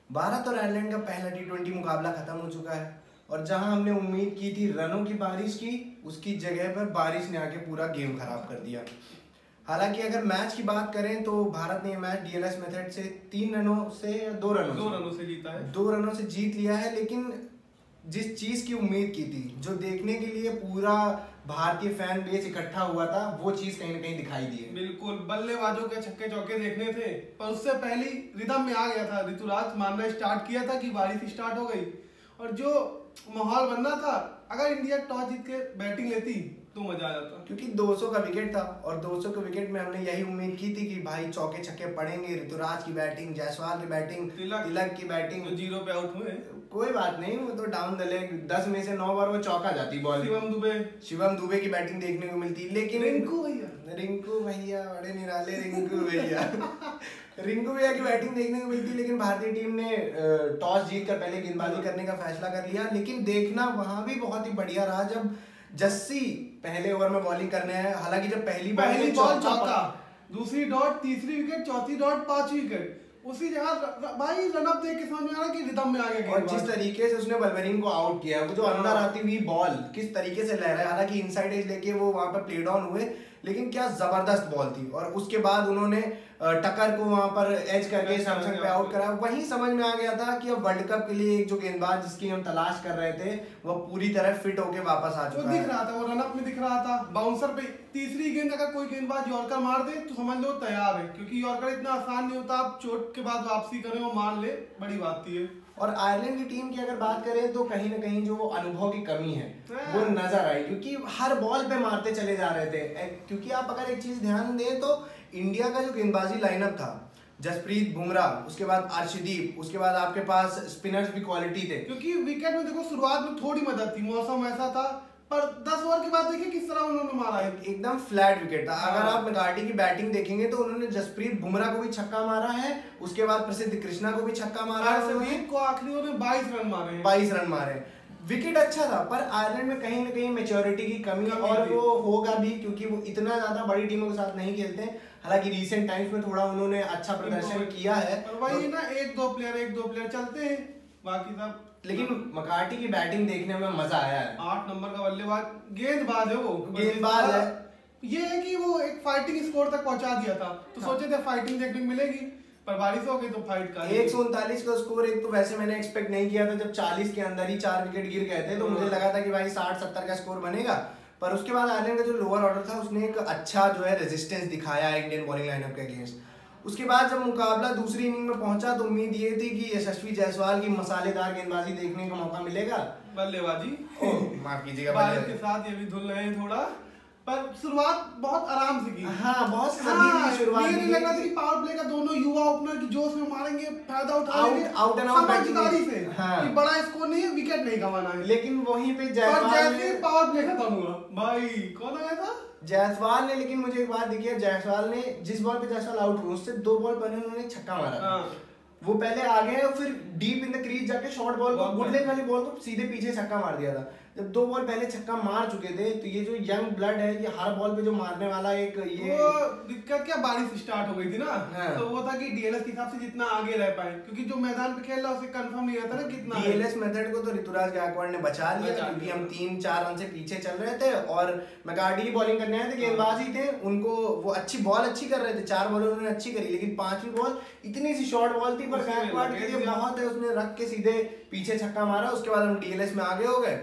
भारत और आयरलैंड का पहला T20 मुकाबला खत्म हो चुका है और जहां हमने उम्मीद की थी रनों की बारिश की, उसकी जगह पर बारिश ने आके पूरा गेम खराब कर दिया। हालांकि अगर मैच की बात करें तो भारत ने ये मैच डीएलएस मेथड से 3 रनों से या 2 रनों से जीता है। 2 रनों से जीत लिया है। लेकिन जिस चीज की उम्मीद की थी, जो देखने के लिए पूरा भारतीय फैन बेस इकट्ठा हुआ था, वो चीज कहीं ना कहीं दिखाई दी है। बिल्कुल, बल्लेबाजों के छक्के चौके देखने थे, पर उससे पहले रिदम में आ गया था। ऋतुराज मानना स्टार्ट किया था कि बारिश स्टार्ट हो गई और जो माहौल बनना था, अगर इंडिया टॉस जीत के बैटिंग लेती तो मजा आ जाता। क्योंकि 200 का विकेट था और 200 के विकेट में हमने यही उम्मीद की थी कि भाई चौके छक्के पड़ेंगे, ऋतुराज की बैटिंग, जायसवाल की बैटिंग, तिलक की बैटिंग। जो 0 पे आउट हुए, कोई बात नहीं, वो तो डाउन द लेग 10 में से 9 बार वो चौका जाती बॉल। शिवम दुबे की बैटिंग देखने को मिलती, लेकिन रिंकू भैया बड़े निराले रिंकू भैया की बैटिंग देखने को मिलती। लेकिन भारतीय टीम ने टॉस जीतकर पहले गेंदबाजी करने का फैसला कर लिया। लेकिन देखना वहां भी बहुत ही बढ़िया रहा जब जस्सी पहले ओवर में बॉलिंग करने आए। हालांकि जब पहली बॉल चौका, दूसरी डॉट, तीसरी विकेट, चौथी डॉट, 5वीं विकेट, उसी जगह भाई रनअप देख के समझ में आ रहा कि रिदम में आ गया। और जिस तरीके से उसने वल्वरिन को आउट किया, वो जो अंदर आती हुई बॉल किस तरीके से लहराया, हालांकि इनसाइड एज लेके वो वहां पर प्ले डाउन हुए, लेकिन क्या जबरदस्त बॉल थी। और उसके बाद उन्होंने टक्कर को वहां पर एज करके सैमसंग पे आउट करा। वहीं समझ में आ गया था कि अब वर्ल्ड कप के लिए एक जो गेंदबाज जिसकी हम तलाश कर रहे थे, वो पूरी तरह फिट होके वापस आ चुका है। दिख रहा था, वो रनअप में दिख रहा था। बाउंसर पे तीसरी गेंद अगर कोई गेंदबाज यॉर्कर मार दे तो समझ लो तैयार है, क्योंकि यॉर्कर इतना आसान नहीं होता। आप चोट के बाद वापसी करें, वो मार ले, बड़ी बात थी है। और आयरलैंड की टीम की अगर बात करें तो कहीं ना कहीं जो अनुभव की कमी है वो नजर आई, क्योंकि हर बॉल पे मारते चले जा रहे थे। क्योंकि आप अगर एक चीज ध्यान दें तो इंडिया का जो गेंदबाजी लाइनअप था, जसप्रीत बुमराह, उसके बाद अर्शदीप, उसके बाद आपके पास स्पिनर्स भी क्वालिटी थे। क्योंकि विकेट में देखो शुरुआत में थोड़ी मदद थी, मौसम ऐसा था, पर 10 ओवर के बाद देखिए किस तरह उन्होंने मारा है। एकदम फ्लैट विकेट था। अगर आप मैकार्टी की बैटिंग देखेंगे तो उन्होंने जसप्रीत बुमराह को भी छक्का मारा है, उसके बाद प्रसिद्ध कृष्णा को भी छक्का मारा है, अर्शदीप को आखिरी ओवर में 22 रन मारे हैं। 22 रन मारे। विकेट अच्छा था, पर आयरलैंड में कहीं ना कहीं मैच्योरिटी की कमी, और वो होगा भी क्योंकि वो इतना ज्यादा बड़ी टीमों के साथ नहीं खेलते। हालांकि रीसेंट टाइम्स में थोड़ा उन्होंने अच्छा प्रदर्शन किया है, वही ना, एक दो प्लेयर चलते हैं, बाकी सब। लेकिन मैकार्टी की बैटिंग देखने में मजा आया है। 8 नंबर का बल्लेबाज, गेंदबाज है वो, गेंदबाज है। ये है कि वो एक फाइटिंग स्कोर तक पहुंचा दिया था, तो सोचे थे फाइटिंग देखने को मिलेगी, पर बारिश हो गई तो फाइट का 139 का स्कोर। एक तो वैसे मैंने एक्सपेक्ट नहीं किया था, जब 40 के अंदर ही 4 विकेट गिर गए थे तो मुझे लगा था कि भाई 60-70 का स्कोर बनेगा। पर उसके बाद आयरलैंड का जो लोअर ऑर्डर था उसने एक अच्छा जो है रेजिस्टेंस दिखाया इंडियन बॉलिंग लाइनअप के अगेंस्ट। उसके बाद जब मुकाबला दूसरी इनिंग में पहुंचा तो उम्मीद ये थी कि यशस्वी जायसवाल की मसालेदार गेंदबाजी देखने का मौका मिलेगा। बल्लेबाजी माफ कीजिएगा, बारिश के साथ ये भी धुल रहे हैं थोड़ा, पर शुरुआत बहुत आराम से की। हाँ, बहुत सही शुरुआत। ये नहीं लग रहा था कि पावर प्ले का दोनों युवा ओपनर की जोश में मारेंगे, फायदा उठाएंगे आउट एंड आउट समझदारी से। हाँ। कि बड़ा स्कोर नहीं है, विकेट नहीं गंवाना है। लेकिन वहीं पे जायसवाल ने पावर प्ले खत्म हुआ, भाई कौन आया था? जायसवाल ने। लेकिन मुझे एक बात दिखी है, जायसवाल ने जिस बॉल पे जायसवाल आउट हुआ उससे 2 बॉल पहले उन्होंने छक्का मारा। वो पहले आ गए और फिर डीप इन द क्रीज जाके शॉर्ट बॉल को, गुड लेग वाली बॉल को सीधे पीछे छक्का मार दिया था। जब 2 बॉल पहले छक्का मार चुके थे तो ये जो यंग ब्लड है, ये हर बॉल पे जो मारने वाला एक ये वो दिक्कत क्या, बारिश स्टार्ट हो गई थी ना। हाँ। तो वो था कि डीएलएस के हिसाब से जितना आगे रह पाए, क्योंकि जो मैदान पे खेल रहा है उसे कंफर्म नहीं रहता ना कितना। डीएलएस मेथड को तो ऋतुराज गायकवाड़ ने बचा लिया, क्योंकि हम 3-4 रन से पीछे चल रहे थे और मैकार्टी बॉलिंग करने आए थे, गेंदबाज ही थे उनको, वो अच्छी बॉल अच्छी कर रहे थे, 4 बॉल उन्होंने अच्छी करी, लेकिन 5वीं बॉल इतनी सी शॉर्ट बॉल थी पर गायकवाड़ के लिए बहुत है, उसने रख के सीधे पीछे छक्का मारा। उसके बाद हम डीएलएस में आगे हो गए।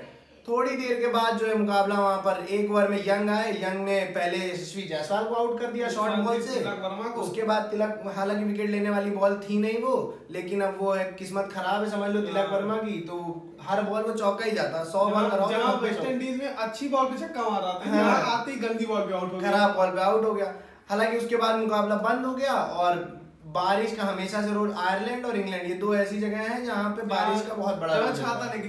थोड़ी देर के बाद जो है मुकाबला वहां पर 1 ओवर में यंग आए, यंग ने पहले यशस्वी जायसवाल को आउट कर दिया शॉर्ट बॉल से। उसके बाद तिलक, हालांकि विकेट लेने वाली बॉल थी नहीं वो, लेकिन अब वो है किस्मत खराब है समझ लो तिलक वर्मा की, तो हर बॉल वो चौका ही जाता। 100 बॉल कराओ, वेस्ट इंडीज में अच्छी बॉल पे छक्का मारा था, यहाँ आते ही गंदी बॉल पे आउट हो गया, खराब बॉल पे आउट हो गया। हालांकि उसके बाद मुकाबला बंद हो गया और बारिश का हमेशा से रोल, आयरलैंड और इंग्लैंड ये 2 ऐसी जगह हैं जहाँ पे बारिश का बहुत बड़ा छाता लेके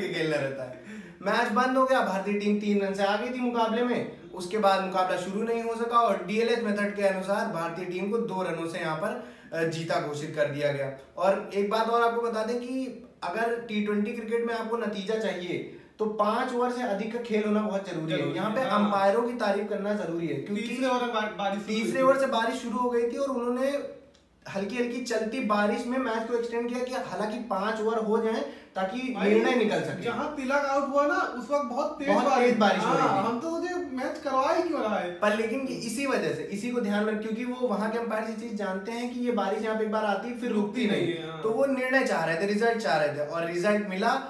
खेलना रहता है। मैच बंद हो गया, भारतीय टीम 3 रन से आ गई थी मुकाबले में। उसके बाद मुकाबला शुरू नहीं हो सका और डीएलएस मेथड के अनुसार भारतीय टीम को 2 रनों से यहाँ पर जीता घोषित कर दिया गया। और एक बात और आपको बता दें कि अगर T20 क्रिकेट में आपको नतीजा चाहिए तो 5 ओवर से अधिक का खेल होना बहुत जरूरी है। यहाँ पे अंपायरों की तारीफ करना जरूरी है, क्योंकि तीसरे ओवर से बारिश शुरू हो गई थी और उन्होंने हल्की हल्की चलती बारिश में मैच को एक्सटेंड किया कि हालांकि 5 ओवर हो जाए ताकि निर्णय निकल सके। जहां तिलक आउट हुआ ना उस वक्त बहुत तेज बारिश हो रही थी। हम तो मुझे मैच करवा ही क्यों रहा है पर, लेकिन इसी वजह से इसी को ध्यान में, क्योंकि वो वहां के अंपायर ये चीज जानते हैं कि ये बारिश यहाँ पे एक बार आती है फिर रुकती नहीं, तो वो निर्णय चाह रहे थे, रिजल्ट चाह रहे थे और रिजल्ट मिला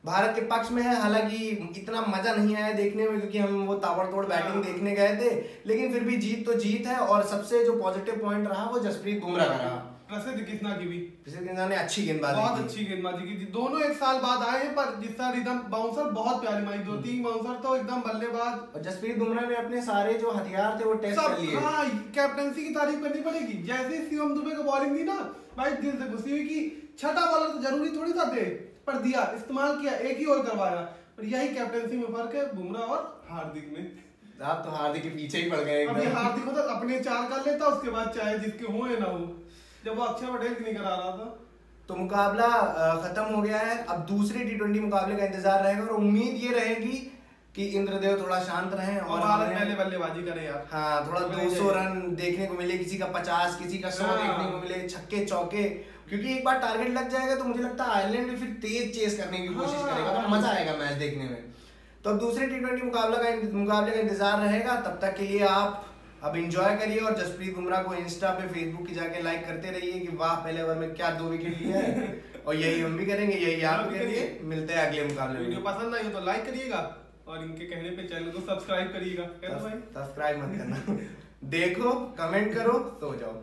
भारत के पक्ष में है। हालांकि इतना मजा नहीं आया देखने में क्योंकि हम वो ताबड़तोड़ बैटिंग देखने गए थे, लेकिन फिर भी जीत तो जीत है। और सबसे जो पॉजिटिव पॉइंट रहा वो जसप्रीत बुमराह का रहा। प्रसिद्ध कृष्णा की भी, प्रसिद्ध कृष्णा ने अच्छी गेंदबाजी, बहुत अच्छी गेंदबाजी की थी। दोनों एक साल बाद आए हैं, पर जिस तरह एकदम बाउंसर बहुत प्यारी मारी, 2-3 बाउंसर तो एकदम बल्लेबाज। और जसप्रीत बुमराह ने अपने सारे जो हथियार थे वो टेस्ट कर लिए। हाँ, कैप्टनसी की तारीफ करनी पड़ेगी। जैसे शिवम दुबे को बॉलिंग दी ना भाई, दिल से खुशी हुई कि छठा बॉलर तो जरूरी थोड़ी था दे, पर दिया, इस्तेमाल किया, एक ही ओवर करवाया। पर यही कैप्टनसी में फर्क है बुमराह और हार्दिक में। आप तो हार्दिक के पीछे ही पड़ गए। अभी हार्दिक को तो अपने 4 कर लेता, उसके बाद चाहे जिसके हो या ना हो, जब वो अक्षर पटेल की नहीं करा रहा था। तो मुकाबला खत्म हो गया है। अब दूसरे T20 मुकाबले का इंतजार रहेगा और उम्मीद ये रहेगी कि इंद्रदेव थोड़ा शांत रहें और भारत पहले बल्लेबाजी करे यार। हाँ, थोड़ा 200 रन देखने को मिले, किसी का 50, किसी का 100 देखने को मिले, छक्के चौके, क्योंकि एक बार टारगेट लग जाएगा तो मुझे लगता है आयरलैंड भी फिर तेज चेस करने की कोशिश करेगा, तो मजा आएगा मैच देखने में। तो अब दूसरे T20 मुकाबले का इंतजार रहेगा। तब तक के लिए आप अब एंजॉय करिए और जसप्रीत बुमराह को इंस्टा पे, फेसबुक की जाके लाइक करते रहिए कि वाह पहले ओवर में क्या 2 विकेट लिए हैं। और यही हम भी करेंगे, यही आप भी करिए। मिलते हैं अगले मुकाबले में। वीडियो पसंद आई हो तो लाइक करिएगा और इनके कहने पे चैनल को सब्सक्राइब करिएगा। सब्सक्राइब मत करना। देखो, कमेंट करो, सो जाओ।